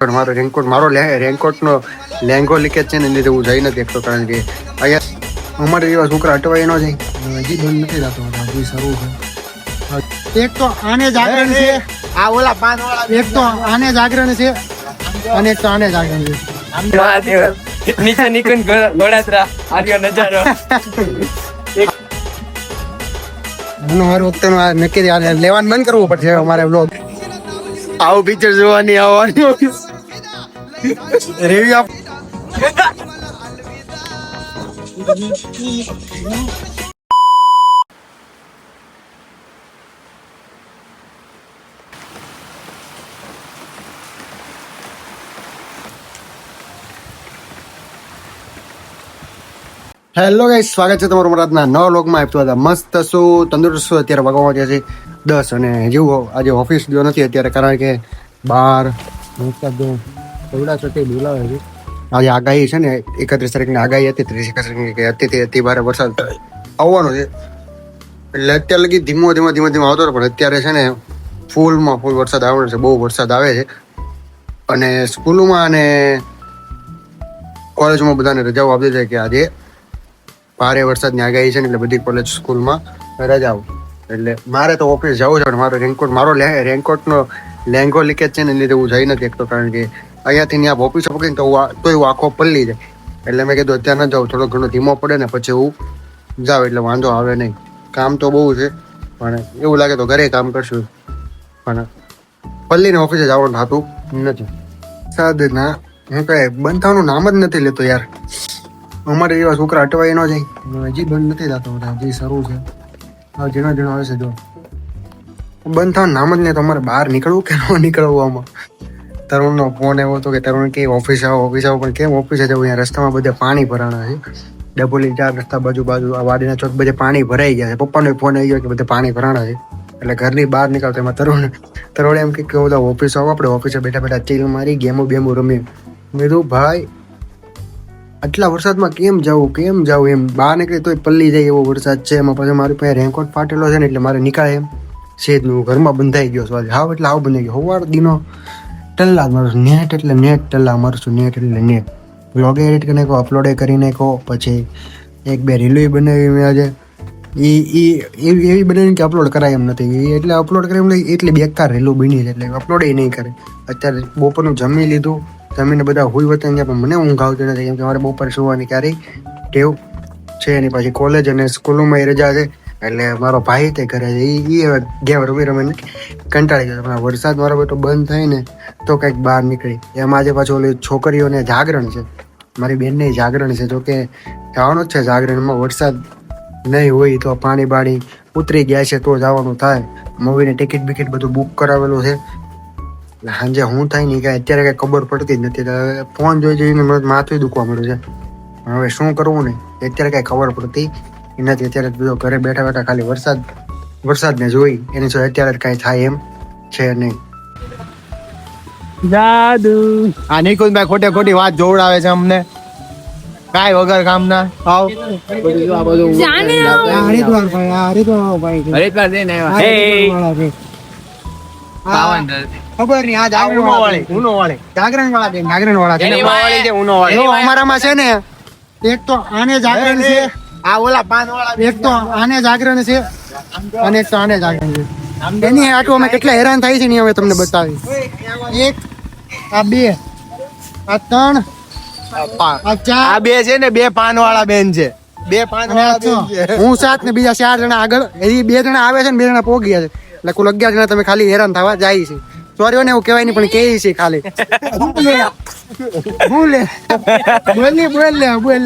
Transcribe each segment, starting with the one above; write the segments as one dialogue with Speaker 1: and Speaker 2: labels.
Speaker 1: પણ મારો રેનકોટનો લેંગો લીકેજ છે ને લીધે હું જઈ નથી શકતો, કારણ કે અહીંયા અમારે એવા છોકરા અટવાઈ ન જાય. હજી બંધ નથી થતો, હજી શરૂ છે. એક તો આને જાગરણ છે, આ ઓલા પાન વાળા, એક તો આને જાગરણ છે અને એક તો આને જાગરણ છે.
Speaker 2: નીચે નીકળ ગોળાત્રા આર્યો નજારો.
Speaker 1: મારું વખતે નક્કી લેવાનું બંધ કરવું પડશે અમારે બ્લોગ. આવું પિક્ચર જોવાની આવવાની રિવ્યુ આપ. હેલો ગાઈસ, સ્વાગત છે તમારું મારા આજના નવા વ્લોગમાં. આપ્યું હતા મસ્ત શું તંદુરસ્ત શું. અત્યારે વાગવામાં છે 10 અને જેવું આજે ઓફિસ ગયો નથી અત્યારે, કારણ કે બહાર થોડા છોટી બોલાવે છે. આજે આગાહી છે ને 31 તારીખની આગાહી હતી, 31 તારીખની હતી, અતિ ભારે વરસાદ આવવાનો છે. એટલે અત્યારે લગી ધીમો આવતો હતો, પણ અત્યારે છે ને ફૂલ વરસાદ આવવાનો છે. બહુ વરસાદ આવે છે અને સ્કૂલોમાં અને કોલેજમાં બધાને રજાઓ આપી છે કે આજે ભારે વરસાદની આગાહી છે ને, એટલે બધી કોલેજ સ્કૂલમાં રજાઓ. એટલે મારે તો ઓફિસ જવું છે, પણ મારો રેનકોટનો લેંગો લીકેજ છે ને લીધે હું જઈ નથી શકતો, કારણ કે અહીંયાથી ત્યાં ઓફિસે પકડીને તો હું આખો પલ્લી જાય. એટલે મેં કીધું અત્યારે ન જાઉં, થોડો ઘણો ધીમો પડે ને પછી હું જાઉં એટલે વાંધો આવે નહીં. કામ તો બહુ છે, પણ એવું લાગે તો ઘરે કામ કરશું, પણ પલ્લીને ઓફિસે જવાનું થતું નથી. સાદના હું કઈ બંધ થવાનું નામ જ નથી લેતો યાર. અમારે એવા છોકરા અટવાઈ ન જાય, હજી બંધ નથી થતો, હજી શરૂ છે. ઝીણો આવે છે. જો બંધ થવાનું નામ જ નહીં તો અમારે બહાર નીકળવું કે ન નીકળવું. આમાં તરુણનો ફોન આવ્યો હતો કે તરુણ કે ઓફિસ આવો, પણ કેમ ઓફિસે જવું? અહીંયા રસ્તામાં બધે પાણી ભરાણા છે. ડબોલી 4 રસ્તા બાજુ આ વાડીના ચોક બધે પાણી ભરાઈ ગયા છે. પપ્પાનો ફોન આવી ગયો કે બધે પાણી ભરાણા છે, એટલે ઘરની બહાર નીકળતો. એમાં તરુણ એમ કે બધા ઓફિસ આવો, આપણે ઓફિસે બેઠા ચીલ મારી ગેમો રમીએ. મેં કીધું ભાઈ આટલા વરસાદમાં કેમ જવું એમ. બહાર નીકળી તોય પલ્લી જાય એવો વરસાદ છે. એમાં પછી મારી પાસે રેનકોટ ફાટેલો છે ને, એટલે મારે નીકળે એમ છે જ નહીં. ઘરમાં બંધાઈ ગયો છું આજે. હાવ બંધાઈ ગયો. સવાર દીનો ટલ્લા જ મારું નેટ એટલે નેટ ટલ્લા મારું છું. નેટ એટલે નેટ. વ્લોગે એડિટ કરી નાખો, અપલોડે કરી નાખો, પછી 1-2 રીલો બનાવી મેં આજે. એવી બનાવીને કે અપલોડ કરાય એમ નથી. એટલે અપલોડ કરે એમ નહીં, એટલે બેકાર રીલો બની છે, એટલે અપલોડ નહીં કરે. અત્યારે બપોરનું જમી લીધું, જમીને બધા હુઈ વતન ગયા, પણ મને ઊંઘ આવતી નથી, કેમ કે મારે બપોરે સુવાની ક્યારેય ટેવ છે એની. પાછી કોલેજ અને સ્કૂલોમાં રજા છે, એટલે મારો ભાઈ તે ઘરે છે. એ ગેમ રમીને કંટાળી ગયો. પણ વરસાદ મારો બેટો બંધ થાય ને તો કંઈક બહાર નીકળી. એમાં આજે પાછું ઓલી છોકરીઓને જાગરણ છે, મારી બેનને જાગરણ છે. જોકે જવાનું જ છે જાગરણમાં. વરસાદ નહીં હોય તો પાણી ઉતરી ગયા છે તો જવાનું થાય. મૂવીની ટિકિટ બિકિટ બધું બુક કરાવેલું છે. સાંજે હું થાય નહીં કાંઈ અત્યારે કાંઈ ખબર પડતી જ નથી. ફોન જોઈને માથું દુખવા મળ્યું છે. હવે શું કરવું ને અત્યારે કાંઈ ખબર પડતી નથી. અત્યારે બધો ઘરે બેઠા ખાલી વરસાદને જોઈ એની જો અત્યારે કાંઈ થાય એમ છે નહીં.
Speaker 2: જાદુ
Speaker 3: આ નિકુંજભાઈ ખોટી વાત જોવડાવે છે અમને, કાંઈ વગર કામના. આવ
Speaker 2: હરિદ્વાર જઈને આવ્યા.
Speaker 1: ખબર નહીં. આ જાગરણ વાળા અમારામાં છે ને, એક તો આને જાગરણ છે,
Speaker 3: આ ઓલા પાન વાળા,
Speaker 1: એક તો આને જાગરણ છે અને એક તો આને જાગરણ છે. એની આટલું અમે કેટલા હેરાન થાય છે ને હવે તમને બતાવી. 1 આ 2 આ 3 આ 4
Speaker 3: આ 2 છે ને, 2 પાન વાળા બેન છે. 2 પાન વાળા બેન છે.
Speaker 1: હું 7 ને બીજા 4 જણા આગળ. એ 2 જણા આવે છે ને 2 જણા પોગી ગયા છે, એટલે કુલ 11 જણા તમે ખાલી હેરાન થવા જાય છે. સોરી ને એવું કહેવાય નહીં, પણ કહે છે ખાલી. બોલ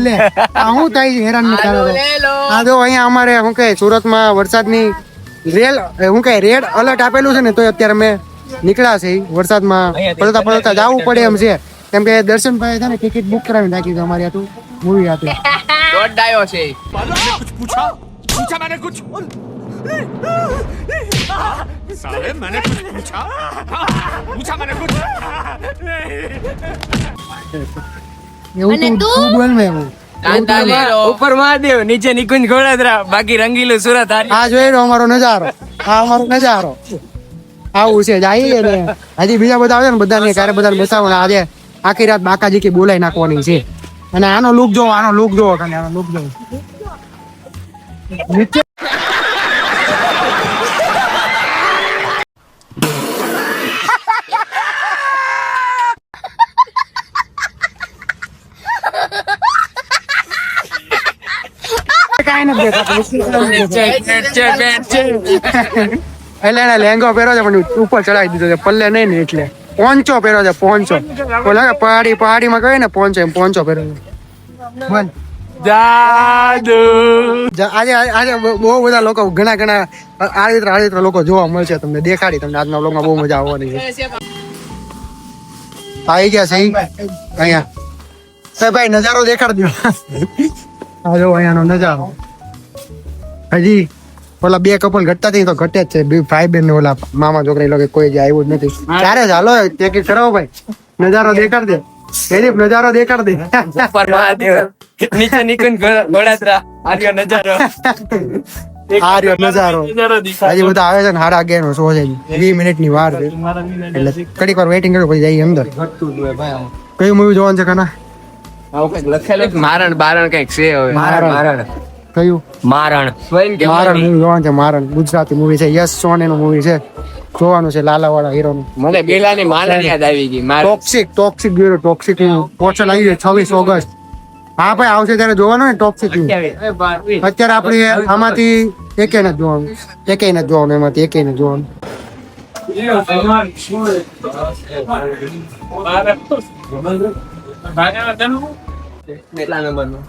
Speaker 1: લે આ હું થાય છે હેરાન ન થાય. આ જો અહીંયા અમારે શું કહે સુરતમાં વરસાદની રેડ અલર્ટ આપેલું છે ને, તો અત્યારે મેં નીકળ્યા છે વરસાદમાં પડતા જવું પડે એમ છે, કેમ કે દર્શનભાઈ છે ને ટિકિટ બુક કરાવી નાખી છે અમારી આટલું મૂવી હતી.
Speaker 2: દોડાયો છે.
Speaker 4: साले मैंने कुछ पूछा मैंने कुछ
Speaker 1: એવું તું બોલ મે એવું
Speaker 2: ઉપર મહાદેવ, નીચે નિકુંજ ગોળાદરા, બાકી રંગીલું સુરત.
Speaker 1: આ જોઈ લો અમારો નજારો. આવું છે જાય ને હજી બીજા બધા આવે ને બધાને ક્યારે બધાને બતાવવાના આજે આખી રાત બાકાજી કે બોલાઈ નાખવાની છે અને આનો લુક જોવો આનો લુક જોવો ખાલી આનો લુક જોવો નીચે કાંઈ નથી દેખાતું. એટલે એને લેંગો પહેર્યો છે પણ ઉપર ચડાવી દીધો છે પલ્લે નહીં ને એટલે પોંચો પહેર્યો છે પોંચો ઓલા પહાડીમાં કહે ને પોંચો એમ પોંચો પહેર્યો છે બોલ.
Speaker 2: જાદુ
Speaker 1: આજે આજે બહુ બધા લોકો ઘણા આડેતરા લોકો જોવા મળશે તમને દેખાડી તમને આજના વ્લોગમાં બહુ મજા આવવાની છે. આવી ગયા છે અહીંયા ભાઈ નજારો દેખાડજો આ જો અહીંયાનો નજારો હજી ઓલા બે કપલ ઘટતા થઈ તો ઘટે જ છે બે ભાઈ બેન ને ઓલા મામા છોકરા લોકો કોઈ જ આવ્યું જ નથી ક્યારે જ હાલો ટિકિટ કરાવો ભાઈ નજારો દેખાડ દે એની નજારો દેખાડ દે
Speaker 2: ઉપર મહાદેવ નીચે નિકુંજ ગોળાદરા આર્યો નજારો
Speaker 1: આ રહ્યો નજારો હજી બધા આવે છે ને 11:30 નો શો છે 20 મિનિટની વાર છે એટલે કડીક વાર વેઇટિંગ કરો પછી જઈએ અંદર કયું મૂવી જોવાનું છે કાના
Speaker 2: આવું કઈક લખેલું છે, મારણ બારણ કઈક છે હવે
Speaker 1: મારણ. કયું
Speaker 2: મારણ સ્વયં કે
Speaker 1: મારણ મૂવી જોવાનું છે મારણ ગુજરાતી મૂવી છે યશ સોની નું મૂવી છે જોવાનું છે લાલા વાળા હીરો નું
Speaker 2: મને બેલાની મારણ યાદ આવી ગઈ મારણ
Speaker 1: ટોક્સિક બ્યુરો ટોક્સિક પોસ્ટર આવી ગયું 26 ઓગસ્ટ હા ભાઈ આવશે ત્યારે જોવાનું ને ટોક્સિક અત્યારે આપણે આમાંથી એકેય નથી જોવાનું એમાંથી એકેય નથી જોવાનું
Speaker 2: કેટલા નંબરનું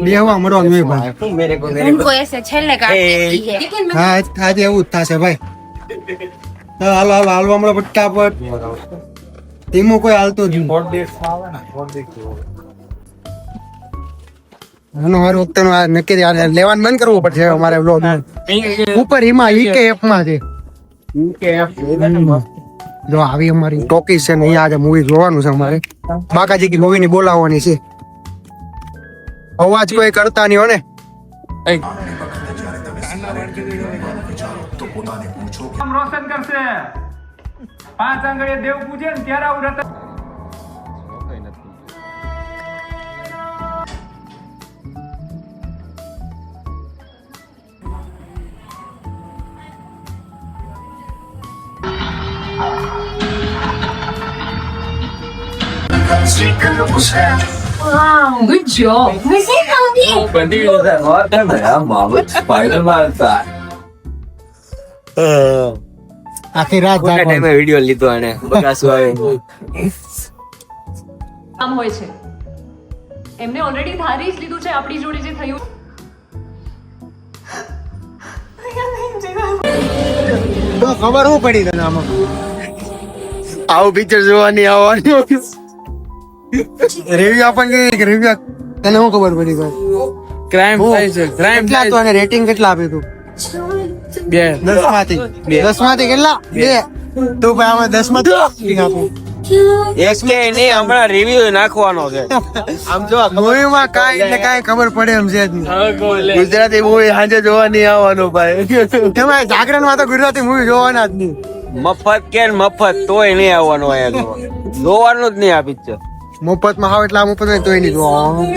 Speaker 1: બેહવા મળવાનું હોય ભાઈ
Speaker 2: મેરે કો
Speaker 5: उनको ऐसे छेलने काटती है
Speaker 1: હા આજે એવું જ થશે ભાઈ હાલો હાલવા મળો ફટાફટ ધીમું કોઈ હાલતું જ આનો હર વખતે નક્કી લેવાનું બંધ કરવું પડશે અમારે બ્લોગ ઉપર એમાં EKF માં છે જો આવી અમારી ટોકીઝ છે ને અહીંયા આજે મૂવી જોવાનું છે અમારે બાકાજી કી મૂવી ની બોલાવવાની છે અવાજ કોઈ કરતા નહીં હો ને
Speaker 6: રોશન કરશે 5 આંગળીએ દેવ પૂજે ને ત્યારે આવું રતન
Speaker 5: वाओ गुड जॉब वैसे खाओगी
Speaker 2: બંધી ગયું છે હોત ને આ મામા સ્પાઈડરમેન હતા
Speaker 1: આખી રાત
Speaker 2: કોના ટાઈમે વિડિયો લીધો આને બગાસુ આવે
Speaker 7: કામ હોય છે એમને ઓલરેડી ધારી જ લીધું છે આપણી જોડે જે થયું
Speaker 1: તો ખબર શું પડી તને આમાં આવું પિક્ચર જોવાની આવવાની રિવ્યુ આપણને રિવ્યુ તને શું ખબર પડી ભાઈ
Speaker 2: ક્રાઇમ થાય છે ક્રાઇમ
Speaker 1: કેટલા તો એને રેટિંગ કેટલા આપ્યું તું 10 માંથી 10 માંથી કેટલા 2 તું ભાઈ આમાં 10 માંથી rating આપું
Speaker 2: એક કે નહીં હમણાં રિવ્યુ નાખવાનો છે
Speaker 1: આમ જો મૂવીમાં કાંઈ એટલે કાંઈ ખબર પડે એમ છે જ નહીં
Speaker 2: ગુજરાતી મૂવી સાંજે જોવાની આવવાનું ભાઈ
Speaker 1: એમાં જાગરણમાં તો ગુજરાતી મૂવી જોવાના જ નહીં
Speaker 2: મફત કે મફત તોય નહીં આવવાનું અહીંયા જોવાનું જ નહીં આ પિક્ચર
Speaker 1: મફતમાં હાવ એટલે આ મફત નહીં તોય નહીં જોવાનું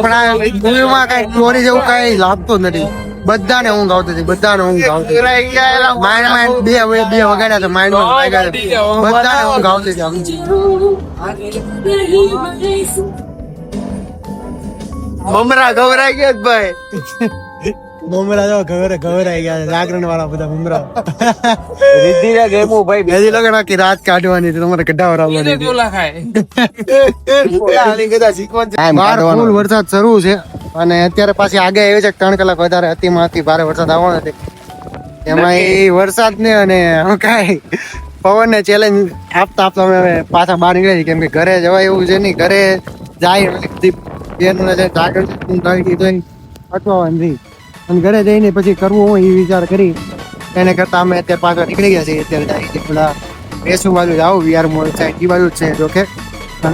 Speaker 1: પણ આ મૂવીમાં કાંઈ સ્ટોરી જેવું કાંઈ લાગતું જ નથી બધાને ઊંઘ આવતી હતી બધાને ઊંઘ આવતી માઇન્ડ બે વગાડ્યા હતા માઇન્ડ બધાને ઊંઘ આવતી હતી
Speaker 2: મમરા ગવરાઈ ગયા ભાઈ
Speaker 1: મમરા જો ઘવરાઈ ગયા જાગરણ વાળા બધા મમરા
Speaker 2: રિદ્ધિના ગેમો ભાઈ
Speaker 1: બેજી લગન આખી રાત કાઢવાની તમારે કઢાવરાવવાની બહાર ફૂલ વરસાદ શરૂ છે અને અત્યારે પાછી આગે આવી છે 3 કલાક વધારે અતિમાં અતિ ભારે વરસાદ આવવાનો છે એમાં એ વરસાદ ને અને કાંઈ પવન ને ચેલેન્જ આપતા અમે પાછા બહાર નીકળ્યા કેમ કે ઘરે જવાય એવું છે નહીં ઘરે જાય બેનું ને જાગરણ અટવાવાનું નહીં અને ઘરે જઈને પછી કરવું હોય એ વિચાર કરી એને કરતા અમે અત્યારે પાછા નીકળી ગયા છીએ અત્યારે જાય પેલા વેસુ બાજુ જાવ વીઆર મોલ સાઈડ એ બાજુ જ છે જોકે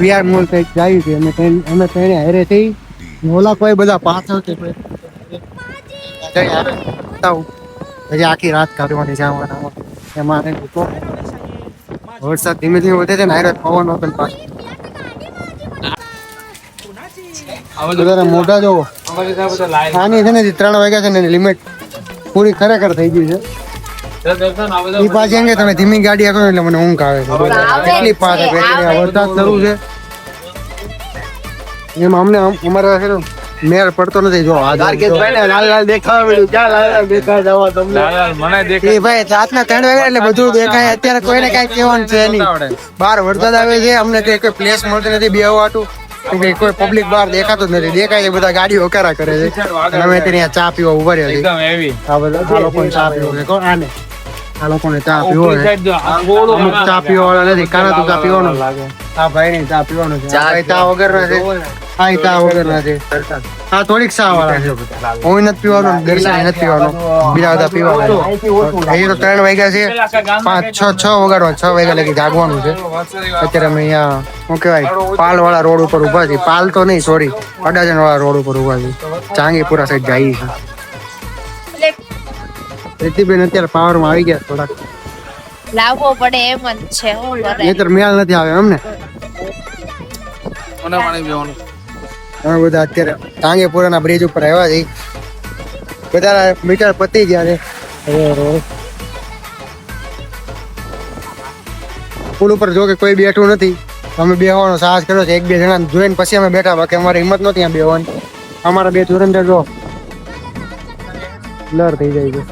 Speaker 1: વીઆર મોલ સાઈડ જાય છે અમે તેને હારે થઈ ઓલા કોઈ બધા પાછળ છે પછી આખી રાત કાઢવાની છે આવવાના એમાં વરસાદ ધીમે ધીમે વધે છે ને હારે પવન વગર પાછું બધા મોટા જોવો આની છે ને 3 વાગ્યા છે ને એની લિમિટ પૂરી ખરેખર થઈ ગઈ છે ઈ પાછી એમ કે તમે ધીમી ગાડી હાકો એટલે મને ઊંઘ આવે છે એટલી પાસે વરસાદ શરૂ છે એમાં અમને અમારે છે ને મેર પડતો નથી જો લાલ દેખાવા મળ્યું ક્યાં લાલ દેખાય જવા તમને
Speaker 2: મને દેખાય
Speaker 1: એ ભાઈ રાતના 3 વાગ્યા એટલે બધું દેખાય અત્યારે કોઈને કઈ કહેવાનું છે નહીં બહાર વરસાદ આવે છે અમને કોઈ પ્લેસ મળતી નથી બેહવા હાટુ કેમ કે કોઈ પબ્લિક બહાર દેખાતું જ નથી દેખાય છે બધા ગાડીઓ હકારા કરે છે અને અમે ત્યાં ચા પીવા ઉભા રહ્યા છીએ
Speaker 2: એકદમ હેવી
Speaker 1: આ બધા આ લોકોને ચા પીવો છે કોણ આને આ લોકોને ચા પીવો છે અમુક ચા પીવા વાળા નથી કાના તો ચા પીવાનો લાગે આ ભાઈ ને ચા પીવાનો છે આ ભાઈ ચા વગર ના છે આ ચા વગર ના છે આ થોડીક ચા વાળા છે હું નથી પીવાનો દર્શન નથી પીવાનો બીજા બધા પીવાના એ તો 3 વાગ્યા છે 5 6 વગાડવા 6 વાગ્યા લગી જાગવાનું છે અત્યારે અમે અહીંયા શું કહેવાય પાલ વાળા રોડ ઉપર ઉભા છીએ પાલ તો નહીં સોરી અડાજણ વાળા રોડ ઉપર ઉભા છીએ ચાંગીપુરા સાઈડ જઈએ છીએ રીતિબેન અત્યારે પાવર માં આવી ગયા થોડાક
Speaker 5: લાવવો પડે એમ જ છે હું કરે
Speaker 1: નહીતર મેળ નથી આવે એમને અમે બધા અત્યારે ટાંગેપુરાના બ્રિજ ઉપર આવ્યા છે બધા મીટર પતી ગયા છે પુલ ઉપર જો કે કોઈ બેઠું નથી અમે બેહવાનો સાહસ કર્યો છે 1-2 જણા જોઈને પછી અમે બેઠા બાકી અમારી હિંમત નહોતી ત્યાં બેહવાની અમારા 2 ધુરંધર જો બ્લર થઈ જાય છે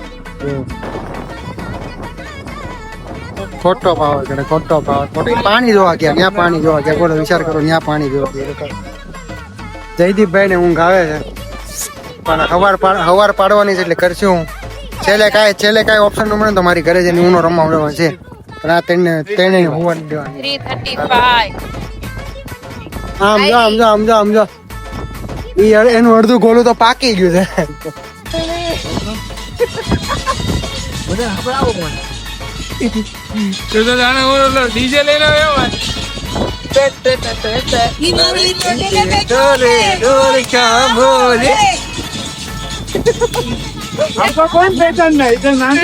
Speaker 1: ખોટો પાવર કરે ખોટો પાણી જોવા ગયા ત્યાં પાણી જોવા ગયા બોલો વિચાર કરો ત્યાં પાણી જોવા ગયા જયદીપભાઈ ને ઊંઘ આવે છે પણ હવાર પાડવાની છે એટલે કરશું હું છેલ્લે કાંઈ ઓપ્શન ન મળે તો મારી ઘરે જઈને ઊનો રમાવડવા છે પણ આ તેને હોવાની દેવાની
Speaker 5: 3:35
Speaker 1: આમ જો એનું અડધું ગોલું તો પાકી ગયું છે
Speaker 2: ડીજે લઈને આવ્યો आपको कौन पहचान है इधर नाम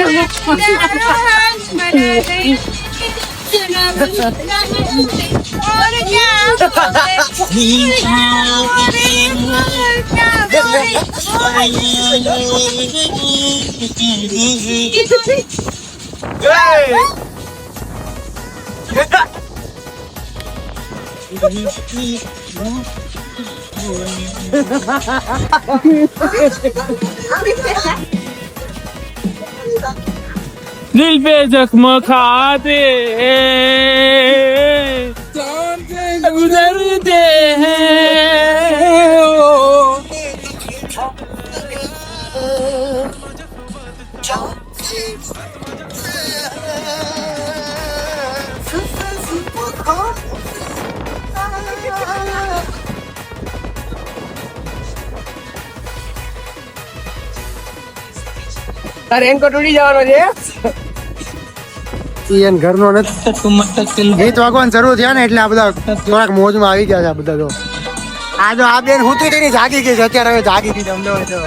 Speaker 2: दिल पे जख्म खाते गुजरते हैं રેનકોટ ઉડી જવાનો છે
Speaker 1: ઈયન ઘરનો નથી ગીત વાગવાનું શરૂ થયા ને એટલે આ બધા થોડાક મોજમાં આવી ગયા છે આ બધા તો આ જો આ બેન હુતી તેની જાગી ગઈ છે અત્યારે હવે જાગી ગઈ છે અમદાવાદ તો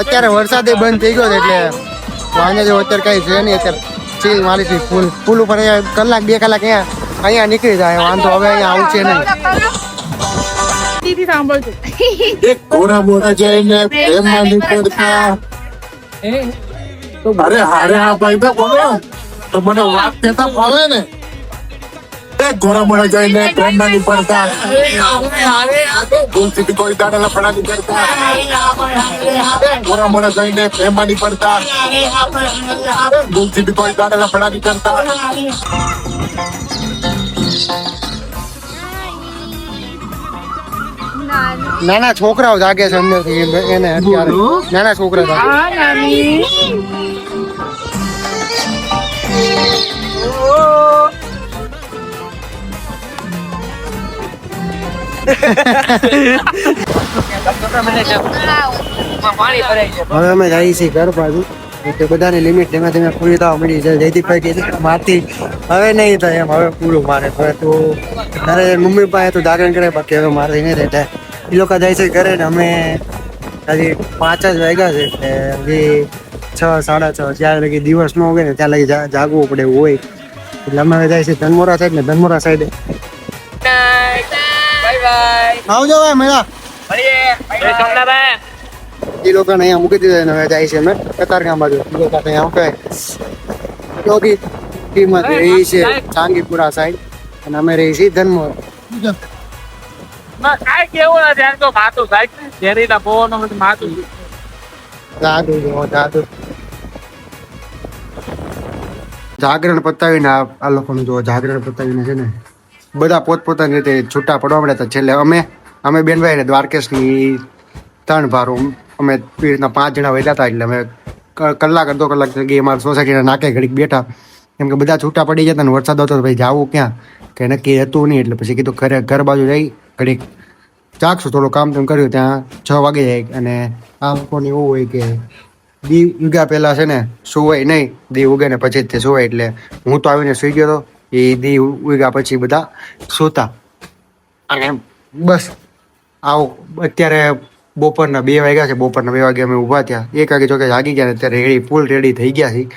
Speaker 1: અત્યારે વરસાદ બંધ થઈ ગયો છે એટલે વાંધો જો અત્યારે કઈ છે નહીં અત્યારે ચીલ મારી છે પુલ ઉપર અહીંયા કલાક 2 કલાક અહીંયા નીકળી જાય વાંધો હવે અહીંયા આવશે નહીં
Speaker 3: ઘોડા મોડા જઈને પ્રેમમાં નીકળતા અરે હારે હા ભાઈ તો બોલો તો મને વાત કેતા ફાવે ને ઘોડા મોડા જઈને પ્રેમમાં નીકળતા ભૂલથી કોઈ દાડા લફડા નહીં કરતા ઘોડા મોડા જઈને પ્રેમમાં નીકળતા ભૂલથી કોઈ દાડા લફડા નહીં કરતા
Speaker 1: નાના છોકરાઓ જાગે છે અંદરથી એને અત્યારે નાના છોકરા જાગે હવે અમે જઈએ છીએ ઘર બાજુ બધાની લિમિટ ધીમે ધીમે પૂરી થવા મળી છે જયદીપભાઈ કીધું મારથી હવે નહીં થાય એમ હવે પૂરું મારે હવે તો તારે મમ્મી પાસે તો જાગરણ કરે બાકી હવે મારે નહીં થાય એ લોકો જાય છે ઘરે ને અમે હજી 5 જ વાગ્યા છે એટલે હજી 6 સાડા 6 જ્યાં લગી દિવસ ન ઉગે ને ત્યાં લગી જાગવું પડે એવું હોય એટલે અમે જાય છે ધનમોરા સાઈડ ને ધનમોરા સાઈડે
Speaker 2: બાય બાય
Speaker 1: આવજો ભાઈ મેળા
Speaker 2: સોમનાભાઈ
Speaker 1: એ લોકોને અહીંયા મૂકી દીધા ને હવે જાય છે અમે કતારગામ બાજુ એ લોકો અહીંયા શું કહેવાય ચોકી ટીમાં રહી છે ચાંગીપુરા સાઈડ અને અમે રહી છીએ ધનમોર
Speaker 2: કાંઈ કેવું નથી એમ તો માથું સાહેબ શેરીના પવનો માથું
Speaker 1: દાદુ જાગરણ પતાવીને આ લોકોનું જો જાગરણ પતાવીને છે ને બધા પોતપોતાની રીતે છૂટા પડવા મળ્યા હતા છેલ્લે અમે બેનભાઈ ને દ્વારકેશની 3 ભારો અમે એ રીતના 5 જણા વહેલા હતા એટલે અમે કલાક અડધો કલાક થઈ અમારા સોસાયટીના નાકે ઘડીક બેઠા કેમ કે બધા છૂટા પડી જતા ને વરસાદ હતો તો ભાઈ જાવું ક્યાં કે નક્કી હતું નહીં એટલે પછી કીધું ઘર બાજુ જઈ ઘડીક ચાકશું થોડું કામ તેમ કર્યું ત્યાં 6 વાગે જાય અને આ લોકોને એવું હોય કે દી ઉગ્યા પહેલા છે ને સુવાય નહીં દી ઉગે ને પછી જ તે સુવાય એટલે હું તો આવીને સુઈ ગયો હતો એ દી ઉગ્યા પછી બધા સૂતા અને બસ આવો અત્યારે બપોરના 2 વાગ્યા છે બપોરના 2 વાગે અમે ઊભા થયા 1 વાગે જોકે જાગી ગયા ને અત્યારે ફૂલ રેડી થઈ ગયા છે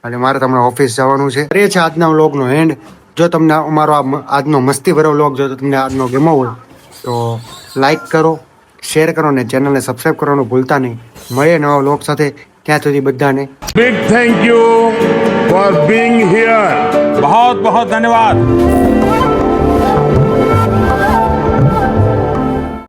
Speaker 1: અને મારે તમને ઓફિસ જવાનું છે એ છે આજના વ્લોગનો એન્ડ જો તમને અમારો આજનો મસ્તી ભરો વ્લોગ જો તમને આજનો ગમ્યો હોય તો લાઈક કરો શેર કરો ને ચેનલને સબસ્ક્રાઈબ કરવાનું ભૂલતા નહીં મળીએ નવા વ્લોગ સાથે ત્યાં સુધી બધાને
Speaker 3: Big thank you for being here.
Speaker 4: बहुत बहुत धन्यवाद